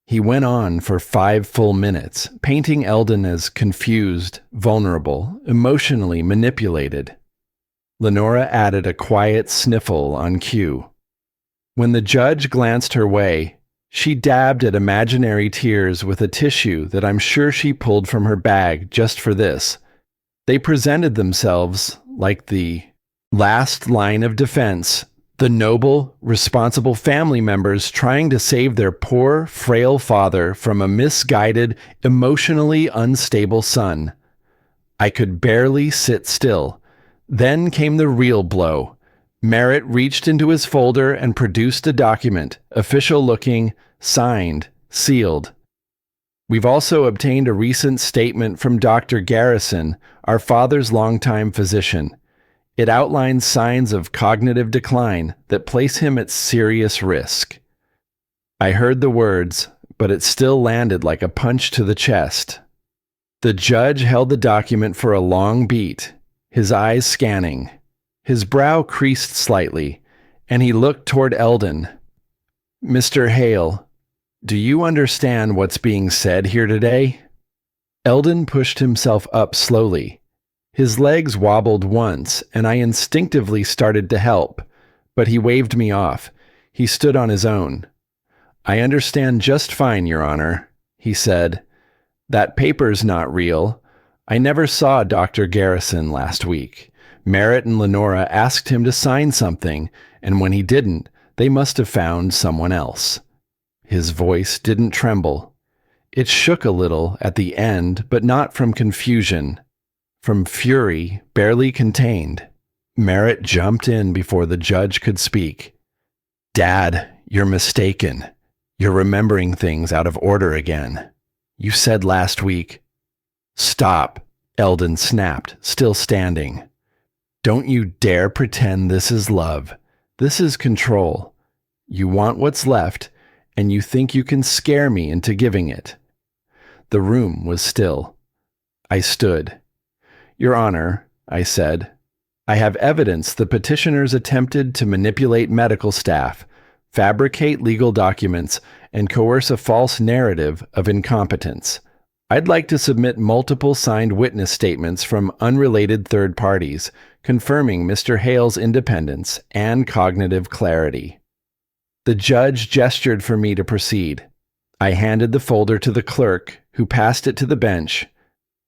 He went on for 5 full minutes, painting Eldon as confused, vulnerable, emotionally manipulated. Lenora added a quiet sniffle on cue. When the judge glanced her way, She dabbed at imaginary tears with a tissue that I'm sure she pulled from her bag just for this. They presented themselves like the last line of defense, the noble, responsible family members trying to save their poor, frail father from a misguided, emotionally unstable son. I could barely sit still. Then came the real blow. Merritt reached into his folder and produced a document, official looking, signed, sealed. We've also obtained a recent statement from Dr. Garrison, our father's longtime physician. It outlines signs of cognitive decline that place him at serious risk. I heard the words, but it still landed like a punch to the chest. The judge held the document for a long beat, his eyes scanning. His brow creased slightly, and he looked toward Eldon. "Mr. Hale, do you understand what's being said here today?" Eldon pushed himself up slowly. His legs wobbled once, and I instinctively started to help, but he waved me off. He stood on his own. "I understand just fine, Your Honor," he said. "That paper's not real. I never saw Dr. Garrison last week. Merritt and Lenora asked him to sign something, and when he didn't, they must have found someone else." His voice didn't tremble. It shook a little at the end, but not from confusion. From fury, barely contained. Merritt jumped in before the judge could speak. "Dad, you're mistaken. You're remembering things out of order again. You said last week—" "Stop," Eldon snapped, still standing. "Don't you dare pretend this is love. This is control. You want what's left, and you think you can scare me into giving it." The room was still. I stood. "Your Honor," I said, "I have evidence the petitioners attempted to manipulate medical staff, fabricate legal documents, and coerce a false narrative of incompetence. I'd like to submit multiple signed witness statements from unrelated third parties, confirming Mr. Hale's independence and cognitive clarity." The judge gestured for me to proceed. I handed the folder to the clerk, who passed it to the bench.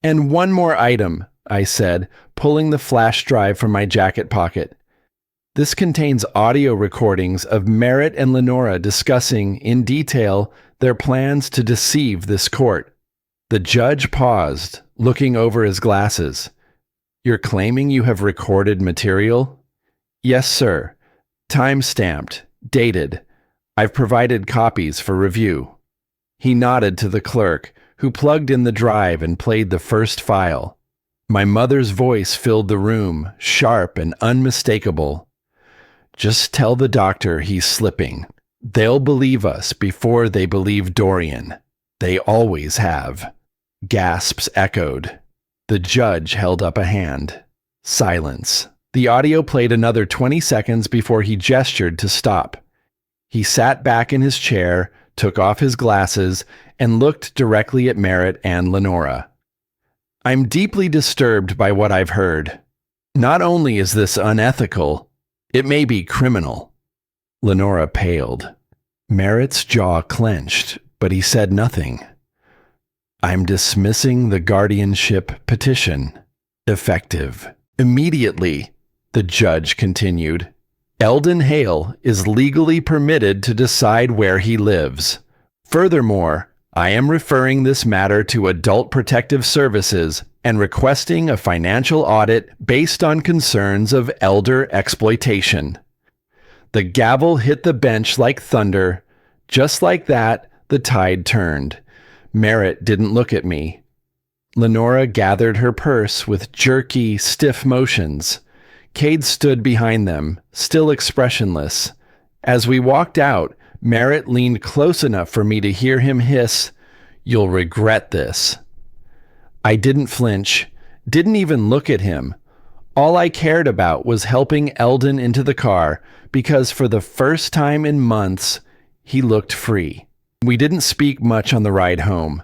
"And one more item," I said, pulling the flash drive from my jacket pocket. "This contains audio recordings of Merritt and Lenora discussing, in detail, their plans to deceive this court." The judge paused, looking over his glasses. "You're claiming you have recorded material?" "Yes, sir. Time-stamped, dated. I've provided copies for review." He nodded to the clerk, who plugged in the drive and played the first file. My mother's voice filled the room, sharp and unmistakable. "Just tell the doctor he's slipping. They'll believe us before they believe Dorian. They always have." Gasps echoed. The judge held up a hand. Silence. The audio played another 20 seconds before he gestured to stop. He sat back in his chair, took off his glasses, and looked directly at Merritt and Lenora. "I'm deeply disturbed by what I've heard. Not only is this unethical, it may be criminal." Lenora paled. Merritt's jaw clenched, but he said nothing. "I'm dismissing the guardianship petition. Effective immediately," the judge continued. "Eldon Hale is legally permitted to decide where he lives. Furthermore, I am referring this matter to Adult Protective Services and requesting a financial audit based on concerns of elder exploitation." The gavel hit the bench like thunder. Just like that, the tide turned. Merritt didn't look at me. Lenora gathered her purse with jerky, stiff motions. Cade stood behind them, still expressionless. As we walked out, Merritt leaned close enough for me to hear him hiss, "You'll regret this." I didn't flinch, didn't even look at him. All I cared about was helping Eldon into the car, because for the first time in months, he looked free. We didn't speak much on the ride home.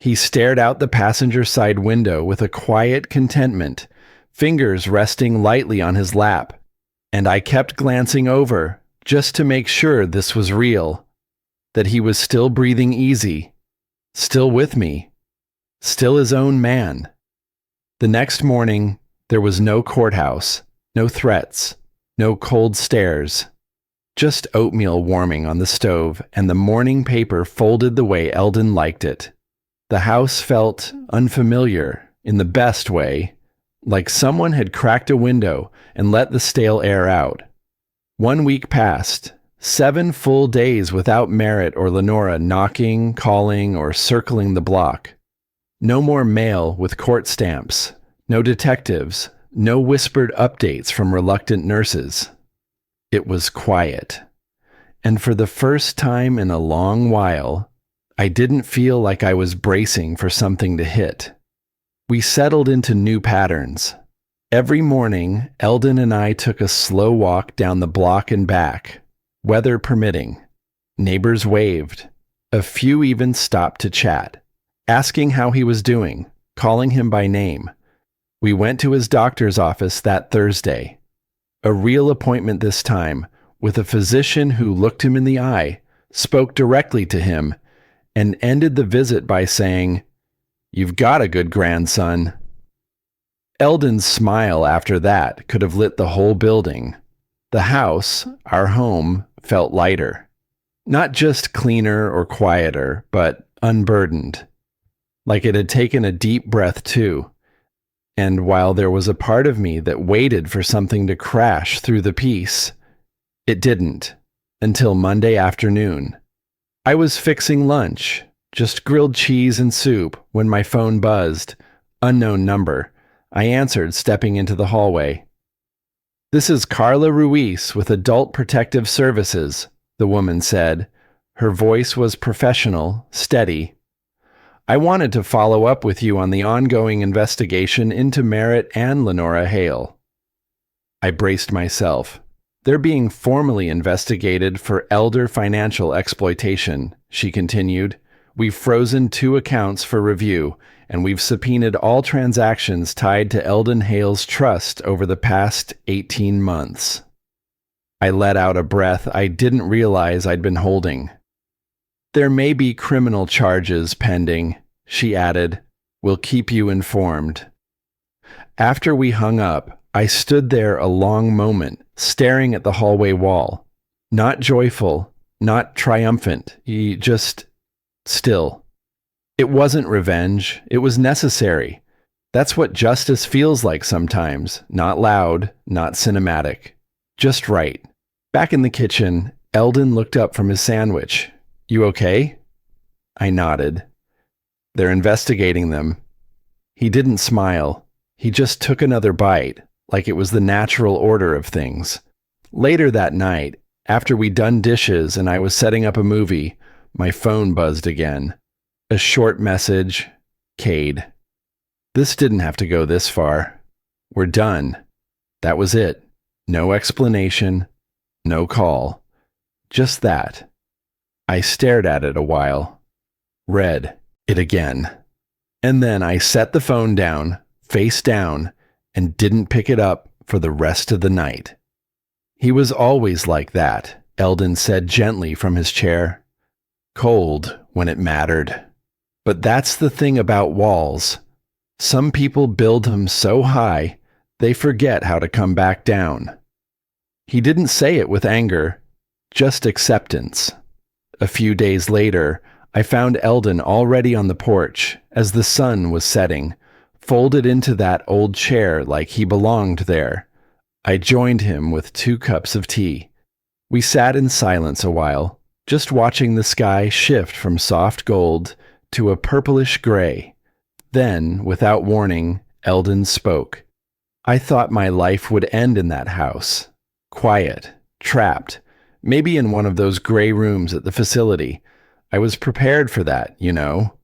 He stared out the passenger side window with a quiet contentment, fingers resting lightly on his lap. And I kept glancing over, just to make sure this was real. that he was still breathing easy, still with me, still his own man. The next morning, there was no courthouse, no threats, no cold stares, just oatmeal warming on the stove and the morning paper folded the way Eldon liked it. The house felt unfamiliar in the best way, like someone had cracked a window and let the stale air out. 1 week passed, 7 full days without Merritt or Lenora knocking, calling, or circling the block. No more mail with court stamps, no detectives, no whispered updates from reluctant nurses. It was quiet. And for the first time in a long while, I didn't feel like I was bracing for something to hit. We settled into new patterns. Every morning, Eldon and I took a slow walk down the block and back, weather permitting. Neighbors waved. A few even stopped to chat, asking how he was doing, calling him by name. We went to his doctor's office that Thursday. A real appointment this time, with a physician who looked him in the eye, spoke directly to him, and ended the visit by saying, "You've got a good grandson." Eldon's smile after that could have lit the whole building. The house, our home, felt lighter. Not just cleaner or quieter, but unburdened. Like it had taken a deep breath too. And while there was a part of me that waited for something to crash through the peace, it didn't, until Monday afternoon. I was fixing lunch, just grilled cheese and soup, when my phone buzzed. Unknown number. I answered, stepping into the hallway. "This is Carla Ruiz with Adult Protective Services," the woman said. Her voice was professional, steady. "I wanted to follow up with you on the ongoing investigation into Merritt and Lenora Hale." I braced myself. "They're being formally investigated for elder financial exploitation," she continued. "We've frozen 2 accounts for review, and we've subpoenaed all transactions tied to Eldon Hale's trust over the past 18 months. I let out a breath I didn't realize I'd been holding. "There may be criminal charges pending," she added. "We'll keep you informed." After we hung up, I stood there a long moment, staring at the hallway wall. Not joyful, not triumphant, just still. It wasn't revenge, it was necessary. That's what justice feels like sometimes. Not loud, not cinematic. Just right. Back in the kitchen, Eldon looked up from his sandwich. "You okay?" I nodded. "They're investigating them." He didn't smile. He just took another bite, like it was the natural order of things. Later that night, after we'd done dishes and I was setting up a movie, my phone buzzed again. A short message, Cade. "This didn't have to go this far. We're done." That was it. No explanation, no call. Just that. I stared at it a while, read it again. And then I set the phone down, face down, and didn't pick it up for the rest of the night. "He was always like that," Eldon said gently from his chair. "Cold when it mattered. But that's the thing about walls. Some people build them so high, they forget how to come back down." He didn't say it with anger, just acceptance. A few days later, I found Eldon already on the porch as the sun was setting, folded into that old chair like he belonged there. I joined him with 2 cups of tea. We sat in silence a while, just watching the sky shift from soft gold to a purplish gray. Then, without warning, Eldon spoke. "I thought my life would end in that house. Quiet, trapped, maybe in one of those gray rooms at the facility. I was prepared for that, you know."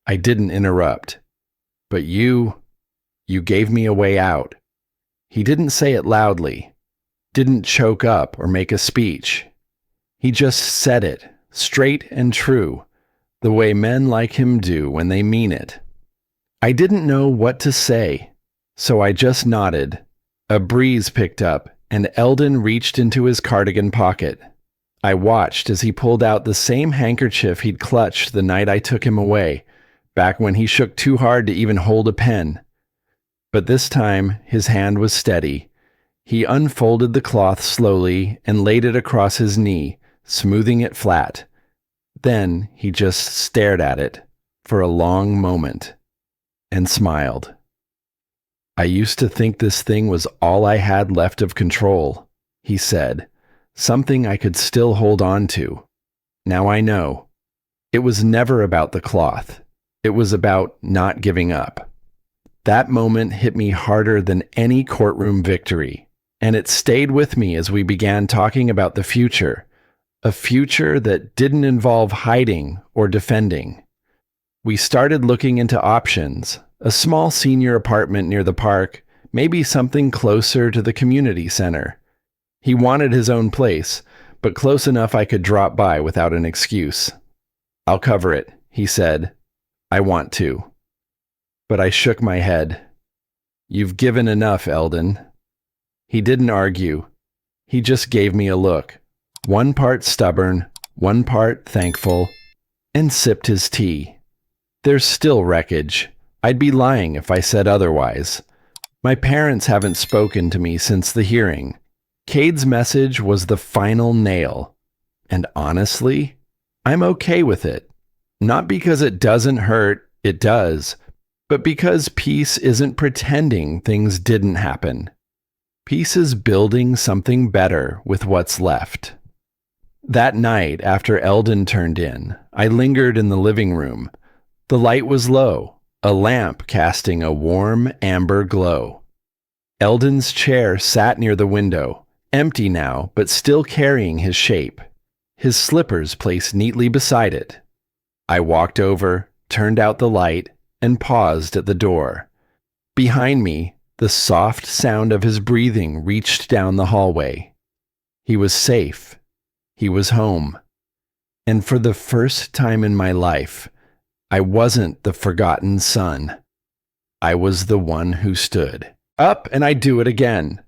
I didn't interrupt. "But you gave me a way out." He didn't say it loudly, didn't choke up or make a speech. He just said it, straight and true, the way men like him do when they mean it. I didn't know what to say, so I just nodded. A breeze picked up, and Eldon reached into his cardigan pocket. I watched as he pulled out the same handkerchief he'd clutched the night I took him away, back when he shook too hard to even hold a pen. But this time, his hand was steady. He unfolded the cloth slowly and laid it across his knee, smoothing it flat. Then he just stared at it for a long moment and smiled. "I used to think this thing was all I had left of control," he said, "something I could still hold on to. Now I know. It was never about the cloth. It was about not giving up." That moment hit me harder than any courtroom victory, and it stayed with me as we began talking about the future, a future that didn't involve hiding or defending. We started looking into options, a small senior apartment near the park, maybe something closer to the community center. He wanted his own place, but close enough I could drop by without an excuse. "I'll cover it," he said. "I want to." But I shook my head. "You've given enough, Eldon." He didn't argue. He just gave me a look, one part stubborn, one part thankful, and sipped his tea. "There's still wreckage. I'd be lying if I said otherwise. My parents haven't spoken to me since the hearing. Cade's message was the final nail. And honestly, I'm okay with it. Not because it doesn't hurt, it does, but because peace isn't pretending things didn't happen. Peace is building something better with what's left." That night, after Eldon turned in, I lingered in the living room. The light was low, a lamp casting a warm amber glow. Eldon's chair sat near the window, empty now, but still carrying his shape. His slippers placed neatly beside it. I walked over, turned out the light, and paused at the door. Behind me, the soft sound of his breathing reached down the hallway. He was safe. He was home. And for the first time in my life, I wasn't the forgotten son. I was the one who stood up, and I'd do it again.